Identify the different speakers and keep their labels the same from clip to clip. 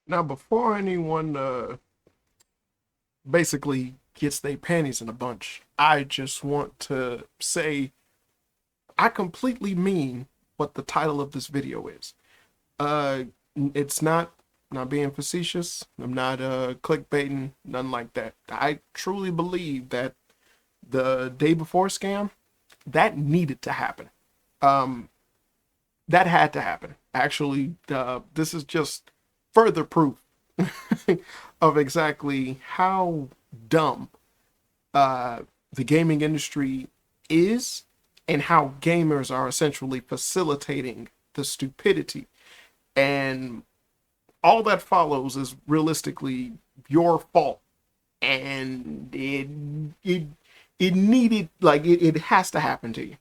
Speaker 1: Now, before anyone basically gets their panties in a bunch, I just want to say I completely mean what the title of this video is. Uh, it's not being facetious. I'm not clickbaiting, nothing like that. I truly believe that the day before scam that needed to happen. Um, that had to happen. Actually, this is just further proof of exactly how dumb uh, the gaming industry is and how gamers are essentially facilitating the stupidity. And all that follows is realistically your fault. And it needed, like, it has to happen to you.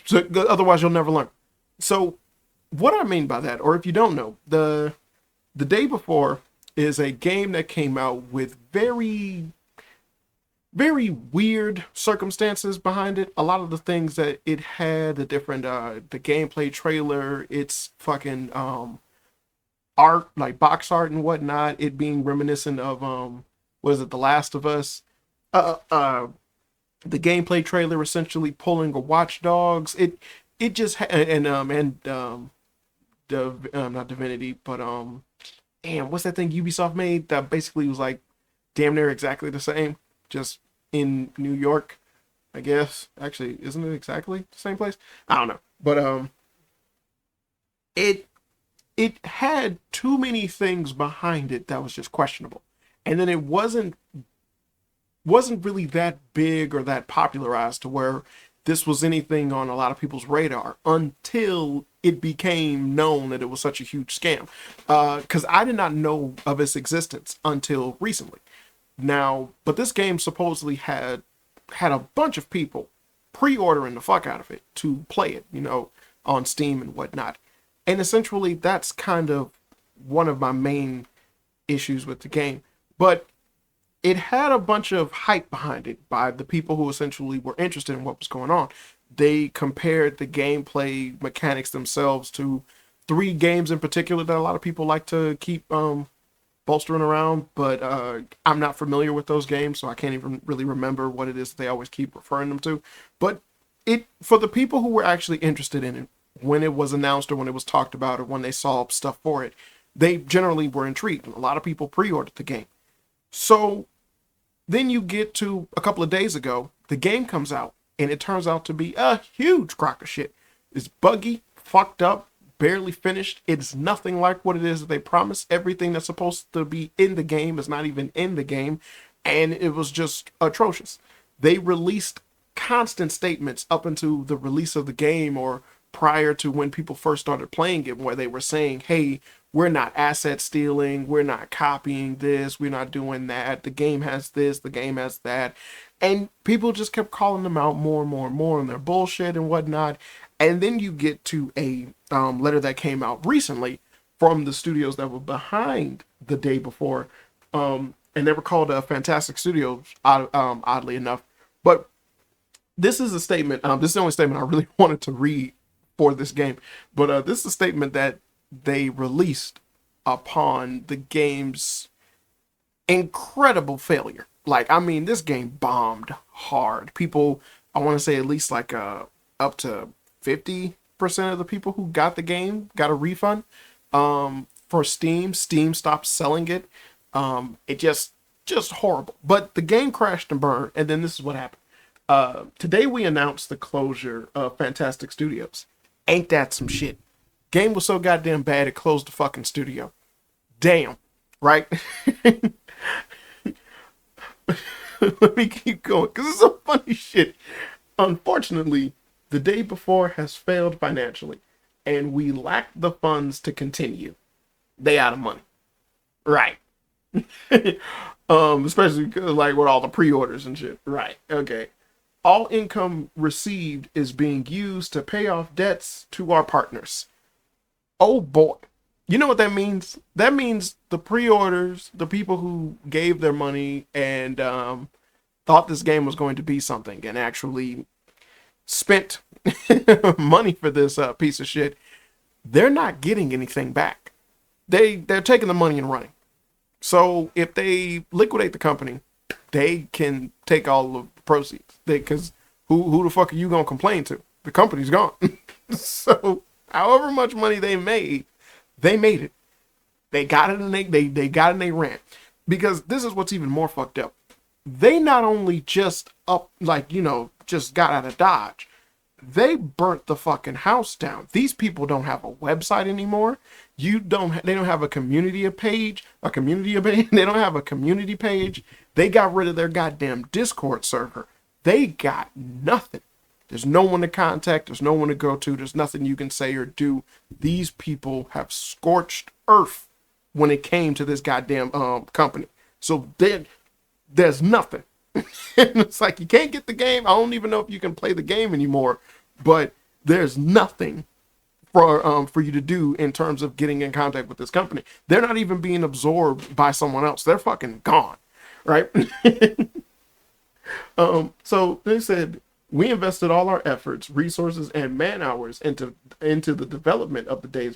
Speaker 1: So otherwise you'll never learn. So what I mean by that, or if you don't know, the day before is a game that came out with very weird circumstances behind it. A lot of the things that it had, the different the gameplay trailer, its fucking art, like box art and whatnot, it being reminiscent of what is it, The Last of Us. Uh uh the gameplay trailer essentially pulling a Watch Dogs. It just and not Divinity, but damn, what's that thing Ubisoft made that basically was like damn near exactly the same, just in New York, I guess. Actually, isn't it exactly the same place? I don't know, but it it had too many things behind it that was just questionable, and then it wasn't really that big or that popularized to where this was anything on a lot of people's radar until it became known that it was such a huge scam. Because I did not know of its existence until recently. Now, but this game supposedly had a bunch of people pre-ordering the fuck out of it to play it, on Steam and whatnot. And essentially, that's kind of one of my main issues with the game. But it had a bunch of hype behind it by the people who essentially were interested in what was going on. They compared the gameplay mechanics themselves to three games in particular that a lot of people like to keep bolstering around, but I'm not familiar with those games, so I can't even really remember what it is that they always keep referring them to. But it, for the people who were actually interested in it when it was announced or when it was talked about or when they saw stuff for it, they generally were intrigued. A lot of people pre-ordered the game. So then you get to a couple of days ago, the game comes out, and it turns out to be a huge crock of shit. It's buggy, fucked up, barely finished. It's nothing like what it is that they promised. Everything that's supposed to be in the game is not even in the game, and it was just atrocious. They released constant statements up until the release of the game or prior to when people first started playing it, where they were saying, hey, we're not asset stealing, we're not copying this, we're not doing that, the game has this, the game has that. And people just kept calling them out more and more and more on their bullshit and whatnot. And then you get to a letter that came out recently from the studios that were behind the day before. And they were called Fantastic Studios, oddly enough. But this is a statement. This is the only statement I really wanted to read for this game. But this is a statement that they released upon the game's incredible failure. Like, I mean, this game bombed hard. People, I want to say at least like up to 50% of the people who got the game got a refund. For Steam, Steam stopped selling it. It just horrible. But the game crashed and burned, and then this is what happened. Today we announced the closure of Fantastic Studios. Ain't that some shit? Game was so goddamn bad it closed the fucking studio. Damn, right? Let me keep going because it's some funny shit. Unfortunately, the day before has failed financially, and we lack the funds to continue. They out of money, right? Especially like with all the pre-orders and shit. Right? Okay. All income received is being used to pay off debts to our partners. Oh boy. You know what that means? That means the pre-orders, the people who gave their money and thought this game was going to be something and actually spent money for this piece of shit, they're not getting anything back. they're taking the money and running. So if they liquidate the company, they can take all the proceeds. Because who the fuck are you gonna complain to? The company's gone. So however much money they made it. They got it and they got it and they ran. Because this is what's even more fucked up. They not only just just got out of Dodge, they burnt the fucking house down. These people don't have a website anymore. They don't have a community page. They don't have a community page. They got rid of their goddamn Discord server. They got nothing. There's no one to contact. There's no one to go to. There's nothing you can say or do. These people have scorched earth when it came to this goddamn company. So there's nothing. And it's like, you can't get the game. I don't even know if you can play the game anymore, but there's nothing for you to do in terms of getting in contact with this company. They're not even being absorbed by someone else. They're fucking gone, right? So they said, we invested all our efforts, resources, and man hours into the development of the day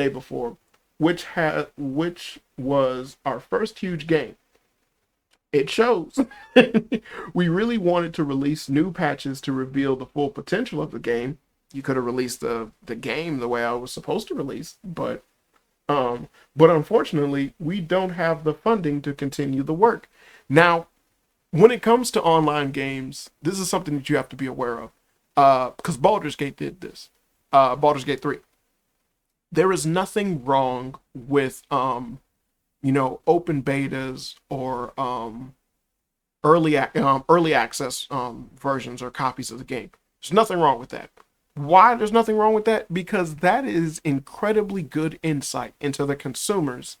Speaker 1: before, which was our first huge game. It shows. We really wanted to release new patches to reveal the full potential of the game. You could have released the game the way I was supposed to release, but unfortunately, we don't have the funding to continue the work. Now, when it comes to online games, this is something that you have to be aware of. Because Baldur's Gate did this. Baldur's Gate 3. There is nothing wrong with open betas or early access versions or copies of the game. There's nothing wrong with that. Why there's nothing wrong with that? Because that is incredibly good insight into the consumers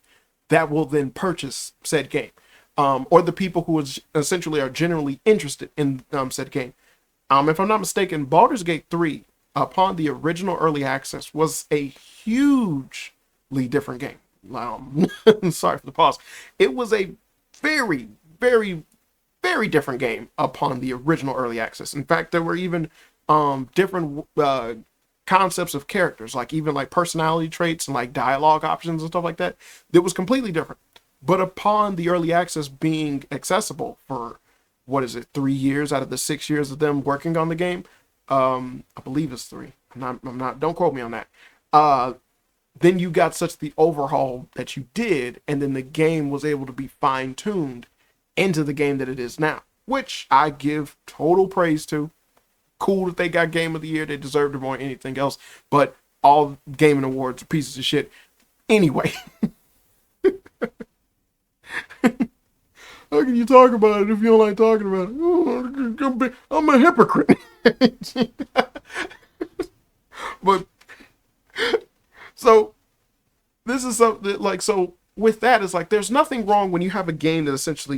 Speaker 1: that will then purchase said game, or the people who essentially are generally interested in said game. If I'm not mistaken, Baldur's Gate 3, upon the original early access, was a hugely different game. Sorry for the pause. It was a very, very, very different game upon the original early access. In fact, there were even different concepts of characters, like even like personality traits and like dialogue options and stuff like that. That was completely different. But upon the early access being accessible for 3 years out of the 6 years of them working on the game, I believe it's 3. I'm not. Don't quote me on that. Then you got such the overhaul that you did, and then the game was able to be fine-tuned into the game that it is now, which I give total praise to. Cool that they got Game of the Year. They deserved it more than anything else, but all gaming awards are pieces of shit. Anyway. How can you talk about it if you don't like talking about it? Oh, I'm a hypocrite. But so this is something like, so with that, it's like there's nothing wrong when you have a game that essentially,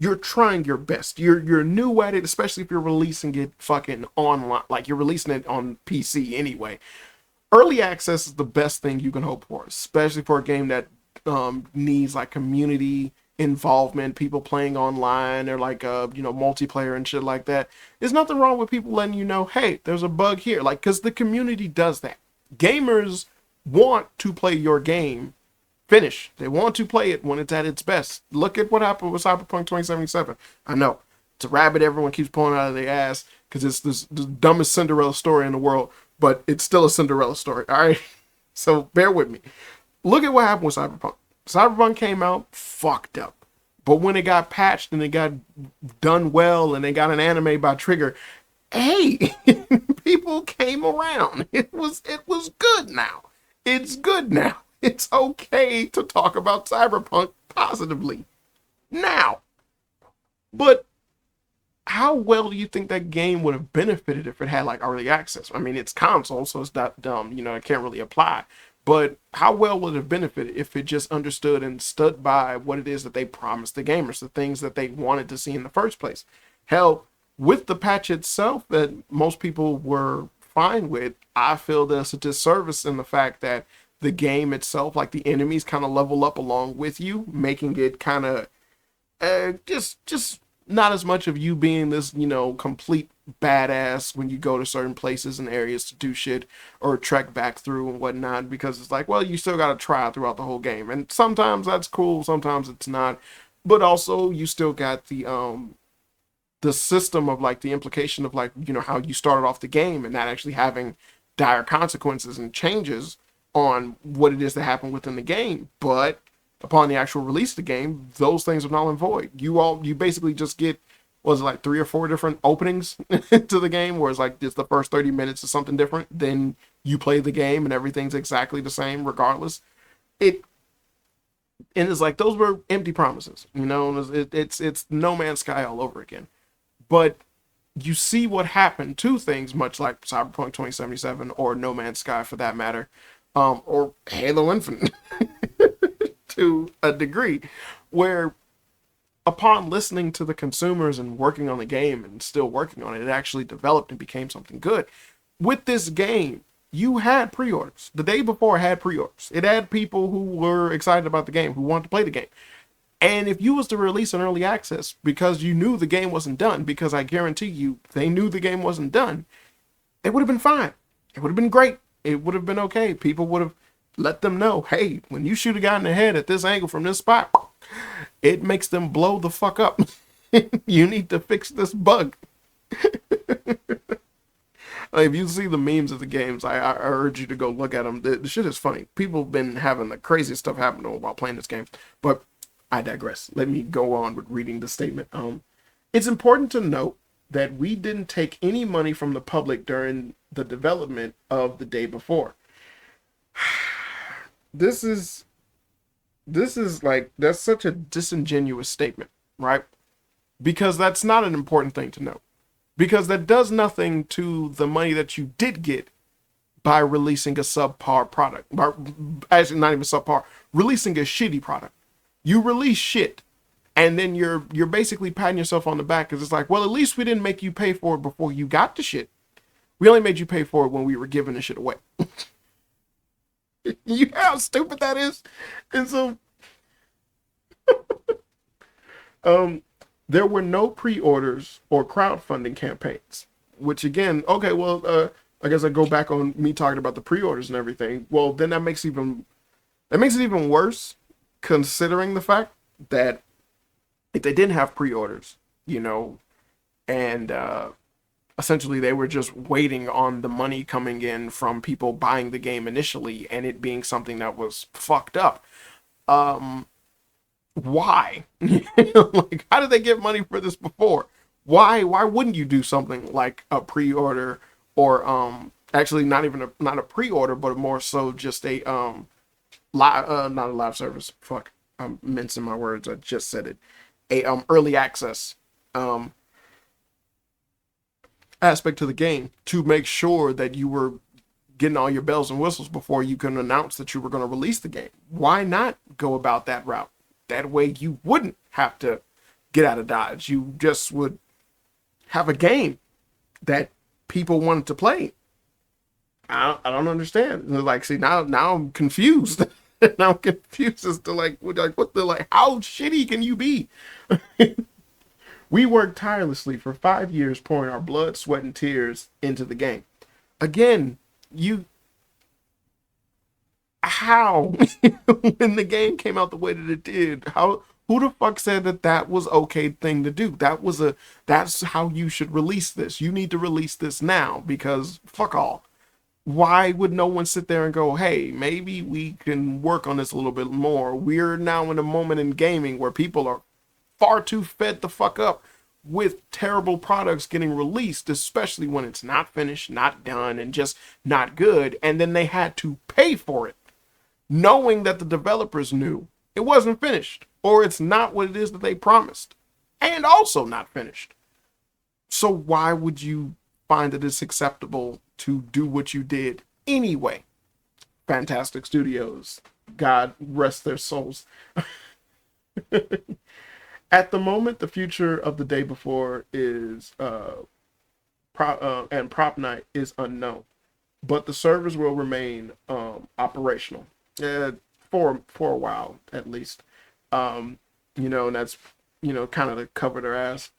Speaker 1: you're trying your best. You're new at it, especially if you're releasing it fucking online, like you're releasing it on PC anyway. Early access is the best thing you can hope for, especially for a game that needs like community involvement, people playing online or like multiplayer and shit like that. There's nothing wrong with people letting you know, hey, there's a bug here, like, because the community does that. Gamers want to play your game finish. They want to play it when it's at its best. Look at what happened with Cyberpunk 2077. I know it's a rabbit everyone keeps pulling out of their ass because it's the dumbest Cinderella story in the world, but it's still a Cinderella story. All right, so bear with me. Look at what happened with Cyberpunk. Cyberpunk came out fucked up, but when it got patched and it got done well and they got an anime by Trigger, hey, people came around. It was good now. It's good now. It's okay to talk about Cyberpunk positively now. But how well do you think that game would have benefited if it had like early access? I mean, it's console, so it's not dumb, it can't really apply. But how well would it have benefited if it just understood and stood by what it is that they promised the gamers, the things that they wanted to see in the first place? Hell, with the patch itself that most people were fine with, I feel there's a disservice in the fact that the game itself, like the enemies kind of level up along with you, making it kind of just not as much of you being this, complete badass when you go to certain places and areas to do shit or trek back through and whatnot, because it's like, well, you still got to try throughout the whole game. And sometimes that's cool, sometimes it's not. But also, you still got the system of like the implication of like, how you started off the game and that actually having dire consequences and changes on what it is that happened within the game. But upon the actual release of the game, those things are null and void. You basically just get, was it like 3 or 4 different openings to the game, where it's like just the first 30 minutes is something different, then you play the game and everything's exactly the same regardless. It and it's like those were empty promises, it's No Man's Sky all over again. But you see what happened to things much like Cyberpunk 2077 or No Man's Sky for that matter, or Halo Infinite to a degree, where upon listening to the consumers and working on the game and still working on it, it actually developed and became something good. With this game, you had pre-orders. The day before it had pre-orders. It had people who were excited about the game, who wanted to play the game. And if you was to release an early access because you knew the game wasn't done, because I guarantee you they knew the game wasn't done, it would have been fine. It would have been great. It would have been okay. People would have let them know, hey, when you shoot a guy in the head at this angle from this spot, it makes them blow the fuck up. You need to fix this bug. If you see the memes of the games, I urge you to go look at them. The shit is funny. People have been having the craziest stuff happen to them while playing this game. But I digress. Let me go on with reading the statement. It's important to note that we didn't take any money from the public during the development of the day before. This is like, that's such a disingenuous statement, right? Because that's not an important thing to know. Because that does nothing to the money that you did get by releasing a subpar product. Actually, not even subpar, releasing a shitty product. You release shit, and then you're basically patting yourself on the back because it's like, well, at least we didn't make you pay for it before you got the shit. We only made you pay for it when we were giving the shit away. You know how stupid that is? And so, there were no pre-orders or crowdfunding campaigns, which again, okay, well, I guess I go back on me talking about the pre-orders and everything. Well, then that makes it even worse, considering the fact that if they didn't have pre-orders, and essentially they were just waiting on the money coming in from people buying the game initially and it being something that was fucked up. Why? Like, how did they get money for this before? Why wouldn't you do something like a pre-order, or actually not a pre-order, but more so just a live, not a live service, fuck, I'm mincing my words, I just said it, a early access aspect to the game, to make sure that you were getting all your bells and whistles before you can announce that you were going to release the game. Why not go about that route? That way you wouldn't have to get out of Dodge. You just would have a game that people wanted to play. I don't understand. Like, see, now I'm confused. Now I'm confused as to like what how shitty can you be? We worked tirelessly for 5 years, pouring our blood, sweat, and tears into the game. Again, how when the game came out the way that it did, who the fuck said that was okay thing to do? That's how you should release this. You need to release this now, because fuck all. Why would no one sit there and go, hey, maybe we can work on this a little bit more? We're now in a moment in gaming where people are far too fed the fuck up with terrible products getting released, especially when it's not finished, not done, and just not good. And then they had to pay for it, knowing that the developers knew it wasn't finished, or it's not what it is that they promised, and also not finished. So why would you find that it's acceptable to do what you did anyway? Fantastic Studios, God rest their souls. At the moment, the future of the day before is prop night is unknown, but the servers will remain operational for a while at least. And that's kind of to cover their ass.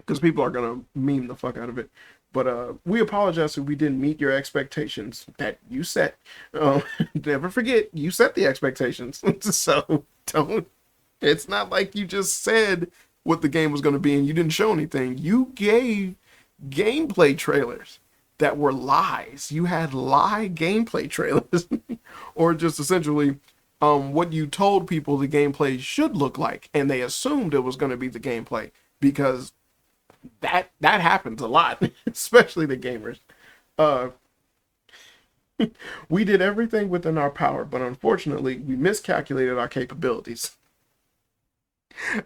Speaker 1: because people are gonna meme the fuck out of it. But we apologize if we didn't meet your expectations that you set. Um, Never forget, you set the expectations. So don't. It's not like you just said what the game was going to be and you didn't show anything. You gave gameplay trailers that were lies. You had lie gameplay trailers, or just essentially what you told people the gameplay should look like, and they assumed it was going to be the gameplay because that happens a lot, especially the gamers. Uh, we did everything within our power, but unfortunately, we miscalculated our capabilities.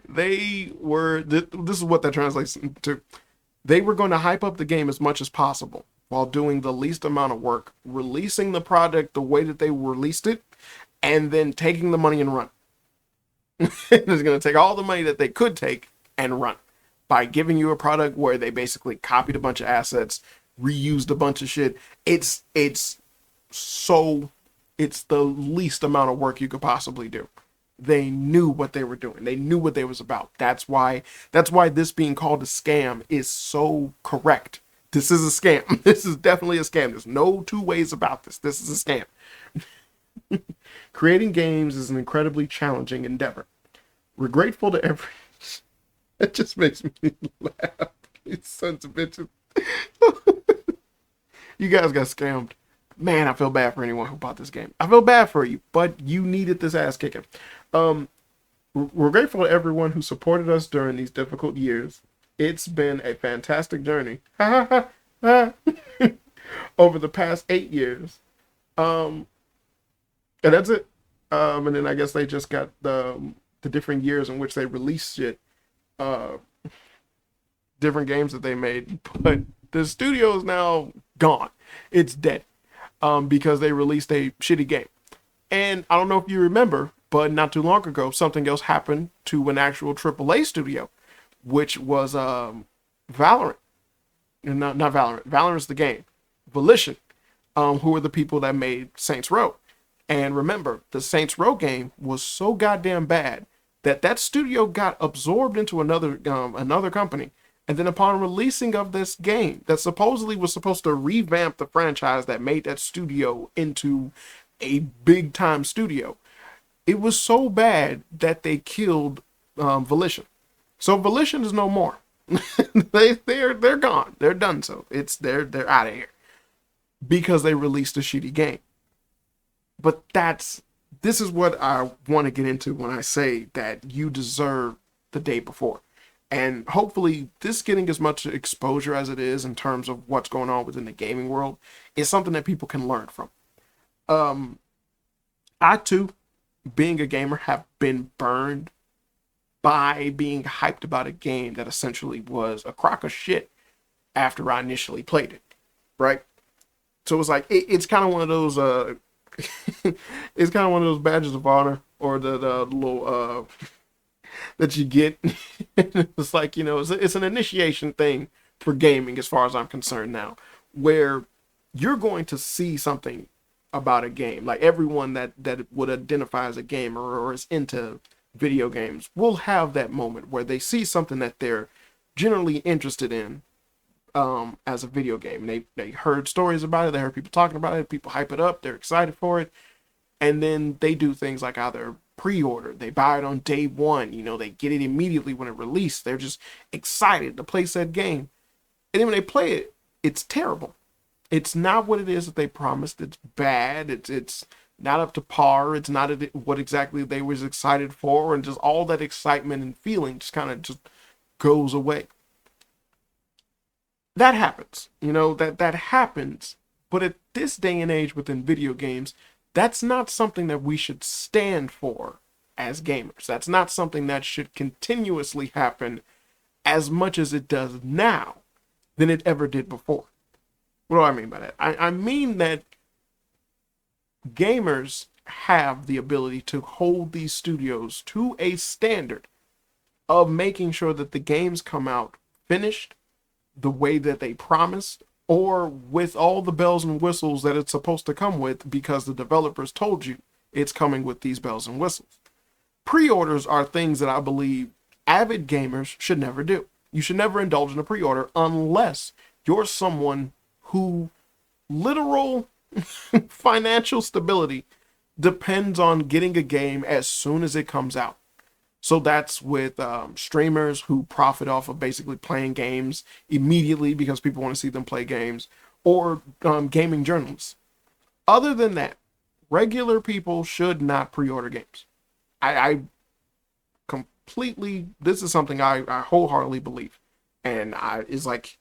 Speaker 1: They were. This is what that translates to. They were going to hype up the game as much as possible while doing the least amount of work, releasing the product the way that they released it, and then taking the money and run. They're going to take all the money that they could take and run by giving you a product where they basically copied a bunch of assets, reused a bunch of shit. It's the least amount of work you could possibly do. They knew what they were doing. They knew what they was about. That's why this being called a scam is so correct. This is a scam. This is definitely a scam. There's no two ways about this. This is a scam. Creating games is an incredibly challenging endeavor. We're grateful to every... It just makes me laugh. You sons of bitches. You guys got scammed. Man, I feel bad for anyone who bought this game. I feel bad for you, but you needed this ass kicking. We're grateful to everyone who supported us during these difficult years. It's been a fantastic journey. Over the past 8 years. And that's it. And then I guess they just got the different years in which they released shit. Different games that they made. But the studio is now gone. It's dead. Because they released a shitty game. And I don't know if you remember, but not too long ago, something else happened to an actual AAA studio, which was Valorant. Not Valorant. Valorant's the game. Volition, who were the people that made Saints Row. And remember, the Saints Row game was so goddamn bad that studio got absorbed into another company. And then upon releasing of this game that supposedly was supposed to revamp the franchise that made that studio into a big time studio, it was so bad that they killed Volition. So Volition is no more. they're gone. They're done. So they're out of here because they released a shitty game. But this is what I want to get into when I say that you deserve the day before. And hopefully this getting as much exposure as it is in terms of what's going on within the gaming world is something that people can learn from. I too, being a gamer, have been burned by being hyped about a game that essentially was a crock of shit after I initially played it, right? So it's like, it's kind of one of those, it's kind of one of those badges of honor, or the little, that you get. It's like, it's an initiation thing for gaming as far as I'm concerned now, where you're going to see something about a game. Like everyone that would identify as a gamer or is into video games will have that moment where they see something that they're generally interested in as a video game. And they heard stories about it, they heard people talking about it, people hype it up, they're excited for it, and then they do things like either pre-order, they buy it on day one, they get it immediately when it released. They're just excited to play said game, and then when they play it, it's terrible. It's not what it is that they promised. It's bad. It's not up to par. It's not what exactly they was excited for, and just all that excitement and feeling just kind of just goes away. That happens, that happens. But at this day and age within video games, that's not something that we should stand for as gamers. That's not something that should continuously happen as much as it does now than it ever did before. What do I mean by that? I mean that gamers have the ability to hold these studios to a standard of making sure that the games come out finished the way that they promised, or with all the bells and whistles that it's supposed to come with, because the developers told you it's coming with these bells and whistles. Pre-orders are things that I believe avid gamers should never do. You should never indulge in a pre-order unless you're someone who literal financial stability depends on getting a game as soon as it comes out. So that's with streamers who profit off of basically playing games immediately because people want to see them play games, or gaming journalists. Other than that, regular people should not pre-order games. I completely, this is something I wholeheartedly believe. And is like,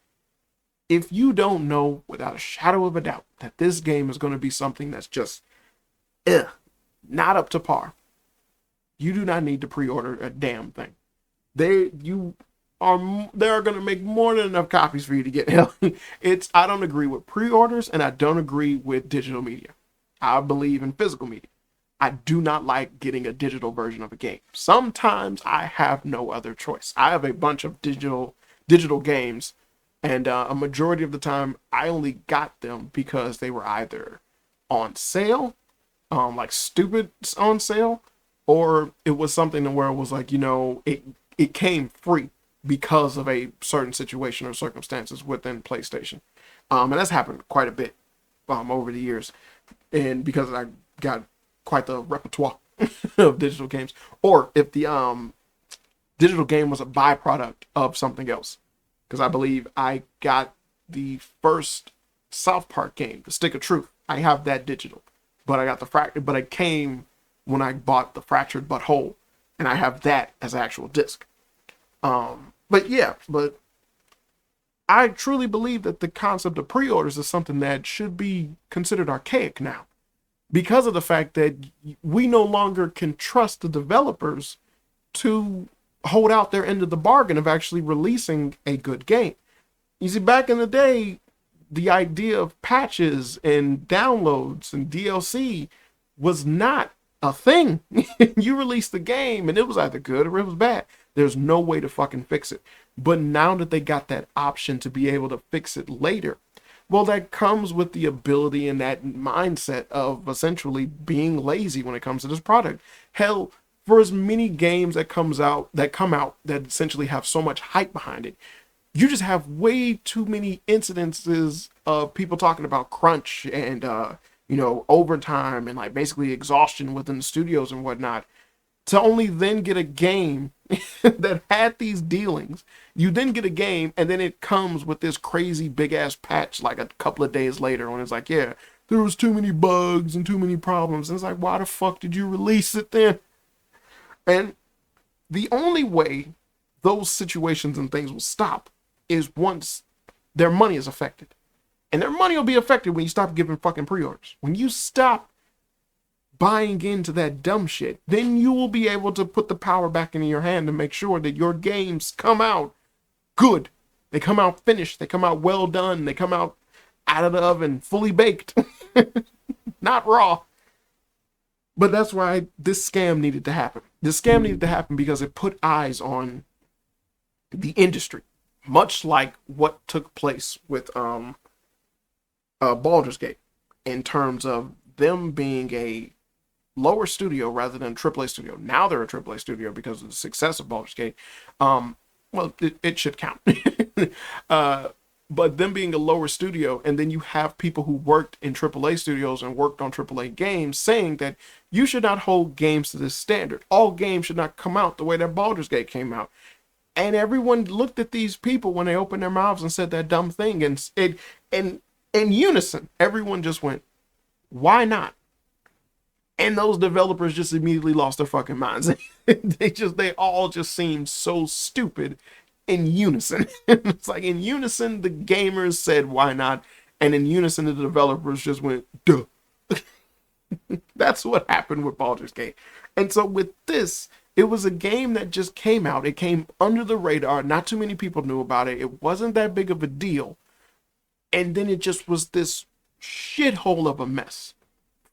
Speaker 1: if you don't know without a shadow of a doubt that this game is going to be something that's just not up to par, you do not need to pre-order a damn thing. They are going to make more than enough copies for you to get. I don't agree with pre-orders, and I don't agree with digital media. I believe in physical media. I do not like getting a digital version of a game. Sometimes I have no other choice. I have a bunch of digital games, and a majority of the time I only got them because they were either on sale, like stupid on sale, or it was something where it was like, it came free because of a certain situation or circumstances within PlayStation. And that's happened quite a bit over the years. And because I got quite the repertoire of digital games. Or if the digital game was a byproduct of something else. Because I believe I got the first South Park game, The Stick of Truth. I have that digital. But I got but it came when I bought the Fractured But Whole. And I have that as an actual disc. But I truly believe that the concept of pre-orders is something that should be considered archaic now, because of the fact that we no longer can trust the developers to hold out their end of the bargain of actually releasing a good game. You see, back in the day, the idea of patches and downloads and DLC was not a thing. You released the game and it was either good or it was bad. There's no way to fucking fix it. But now that they got that option to be able to fix it later, well, that comes with the ability and that mindset of essentially being lazy when it comes to this product. Hell, for as many games that come out that essentially have so much hype behind it, you just have way too many incidences of people talking about crunch and overtime and like basically exhaustion within the studios and whatnot, to only then get a game that had these dealings. You then get a game and then it comes with this crazy big ass patch like a couple of days later when it's like, yeah, there was too many bugs and too many problems. And it's like, why the fuck did you release it then? And the only way those situations and things will stop is once their money is affected. And their money will be affected when you stop giving fucking pre-orders. When you stop buying into that dumb shit, then you will be able to put the power back into your hand to make sure that your games come out good. They come out finished. They come out well done. They come out of the oven, fully baked, not raw. But that's why this scam needed to happen. This scam needed to happen because it put eyes on the industry, much like what took place with Baldur's Gate, in terms of them being a lower studio rather than a AAA studio. Now they're a AAA studio because of the success of Baldur's Gate. Well, it should count. But them being a lower studio, and then you have people who worked in AAA studios and worked on AAA games saying that you should not hold games to this standard. All games should not come out the way that Baldur's Gate came out. And everyone looked at these people when they opened their mouths and said that dumb thing, and in unison, everyone just went, why not? And those developers just immediately lost their fucking minds. They all just seemed so stupid in unison. It's like in unison, the gamers said, why not? And in unison, the developers just went, duh. That's what happened with Baldur's Gate. And so with this, it was a game that just came out. It came under the radar. Not too many people knew about it. It wasn't that big of a deal. And then it just was this shithole of a mess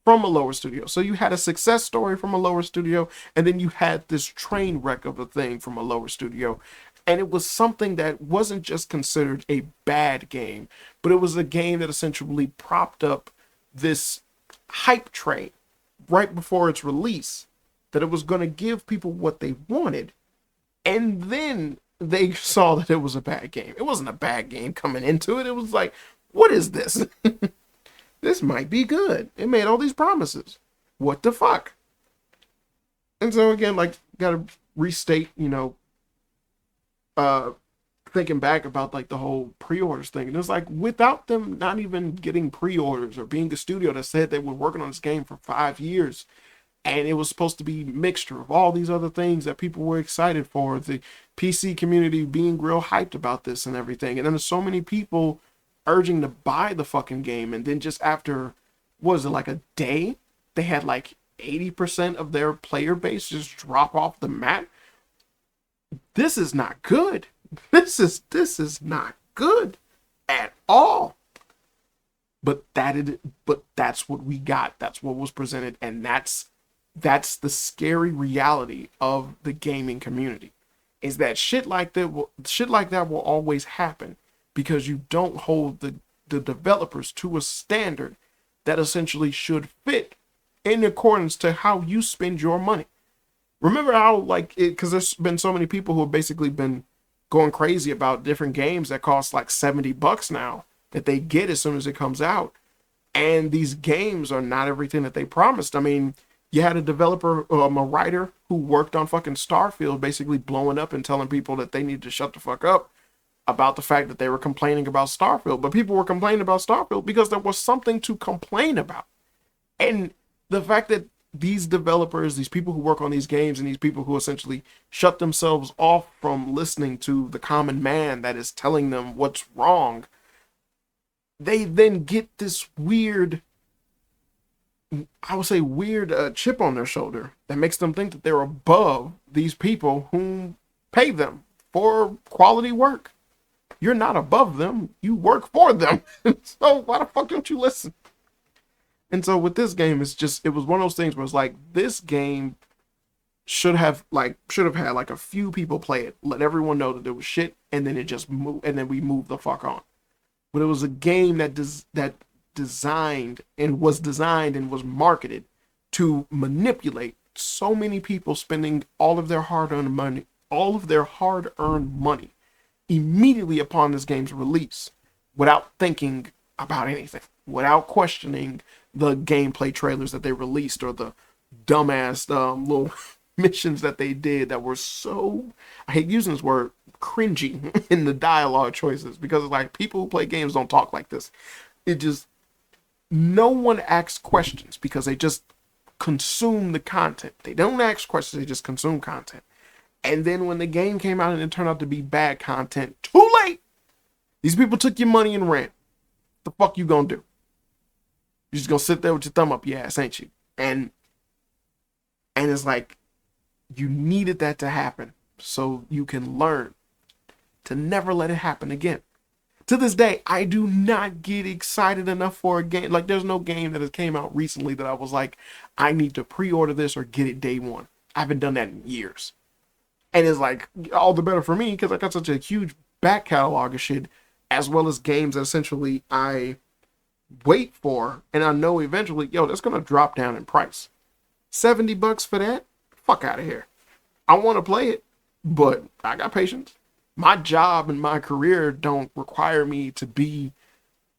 Speaker 1: from a lower studio. So you had a success story from a lower studio, and then you had this train wreck of a thing from a lower studio. And it was something that wasn't just considered a bad game, but it was a game that essentially propped up this hype train right before its release, that it was going to give people what they wanted. And then they saw that it was a bad game. It wasn't a bad game coming into it. It was like, what is this? This might be good. It made all these promises. What the fuck? And so again, like, gotta restate, uh, thinking back about like the whole pre-orders thing. And it's like, without them not even getting pre-orders or being the studio that said they were working on this game for 5 years, and it was supposed to be a mixture of all these other things that people were excited for, the PC community being real hyped about this and everything. And then there's so many people urging to buy the fucking game, and then just after, what was it, like a day, they had like 80% of their player base just drop off the map. This is not good. This is not good at all. But that's what we got. That's what was presented, and that's the scary reality of the gaming community. Is that shit like that will always happen because you don't hold the developers to a standard that essentially should fit in accordance to how you spend your money. Remember how, like, because there's been so many people who have basically been going crazy about different games that cost like $70 now that they get as soon as it comes out. And these games are not everything that they promised. I mean, you had a developer, a writer who worked on fucking Starfield basically blowing up and telling people that they need to shut the fuck up about the fact that they were complaining about Starfield. But people were complaining about Starfield because there was something to complain about. And the fact that these developers, these people who work on these games, and these people who essentially shut themselves off from listening to the common man that is telling them what's wrong, they then get this weird, I would say weird chip on their shoulder that makes them think that they're above these people who pay them for quality work. You're not above them. You work for them. So why the fuck don't you listen? And so with this game, it was one of those things where it's like, this game should have had like a few people play it, let everyone know that it was shit, and then it just moved, and then we move the fuck on. But it was a game that designed and was marketed to manipulate so many people spending all of their hard-earned money immediately upon this game's release without thinking about anything, without questioning the gameplay trailers that they released or the dumbass little missions that they did that were so, I hate using this word, cringy in the dialogue choices, because it's like, people who play games don't talk like this. It just, no one asks questions because they just consume the content. They don't ask questions, they just consume content. And then when the game came out and it turned out to be bad content, too late. These people took your money and ran. The fuck you gonna do? You're just gonna sit there with your thumb up your ass, ain't you? And it's like, you needed that to happen so you can learn to never let it happen again. To this day, I do not get excited enough for a game. Like, there's no game that has came out recently that I was like, I need to pre-order this or get it day one. I haven't done that in years. And it's like, all the better for me because I got such a huge back catalog of shit, as well as games that essentially I wait for, and I know eventually, that's gonna drop down in price. $70 for that? Fuck out of here. I want to play it, but I got patience. My job and my career don't require me to be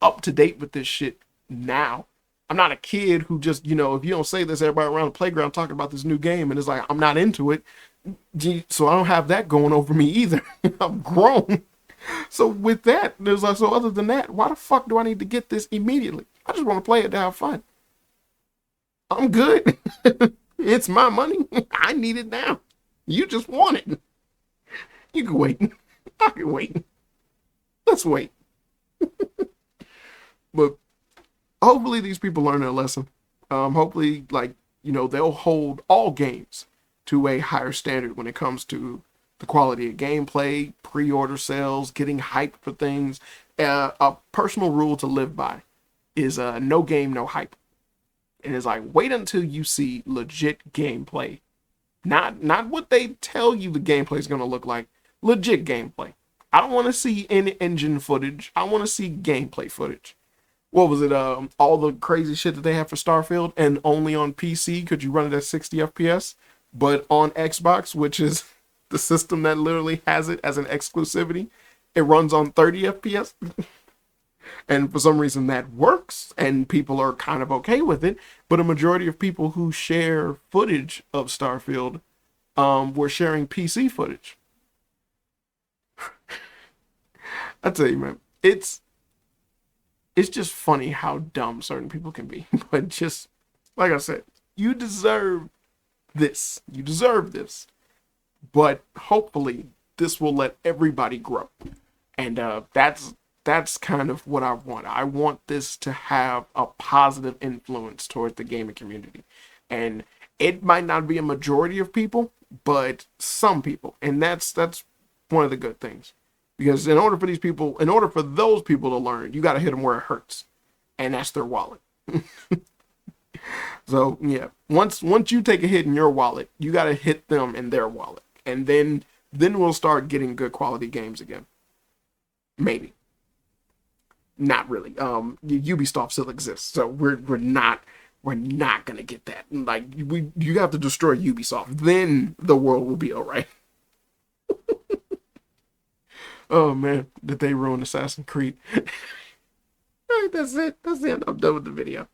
Speaker 1: up to date with this shit now. I'm not a kid who just, if you don't say this, everybody around the playground talking about this new game, and it's like, I'm not into it. So I don't have that going over me either. I'm grown. So with that, there's like, so other than that, why the fuck do I need to get this immediately? I just want to play it to have fun. I'm good. It's my money. I need it now. You just want it. You can wait. I can wait. Let's wait. But hopefully these people learn their lesson. Hopefully, they'll hold all games to a higher standard when it comes to the quality of gameplay, pre-order sales, getting hyped for things. A personal rule to live by is no game, no hype. And it's like, wait until you see legit gameplay. Not what they tell you the gameplay is going to look like. Legit gameplay. I don't want to see in-engine footage. I want to see gameplay footage. What was it? All the crazy shit that they have for Starfield, and only on PC could you run it at 60 FPS, but on Xbox, which is the system that literally has it as an exclusivity, it runs on 30 FPS. And for some reason that works and people are kind of okay with it. But a majority of people who share footage of Starfield were sharing PC footage. I tell you, man, it's just funny how dumb certain people can be. But just like I said, you deserve this. You deserve this. But hopefully this will let everybody grow. And that's kind of what I want. I want this to have a positive influence towards the gaming community. And it might not be a majority of people, but some people. And that's one of the good things. Because in order for those people to learn, you got to hit them where it hurts. And that's their wallet. So, yeah, once you take a hit in your wallet, you got to hit them in their wallet. And then we'll start getting good quality games again. Maybe. Not really. Ubisoft still exists, so we're not gonna get that. Like, you have to destroy Ubisoft, then the world will be all right. Oh man, did they ruin Assassin's Creed? All right, that's it. That's the end. I'm done with the video.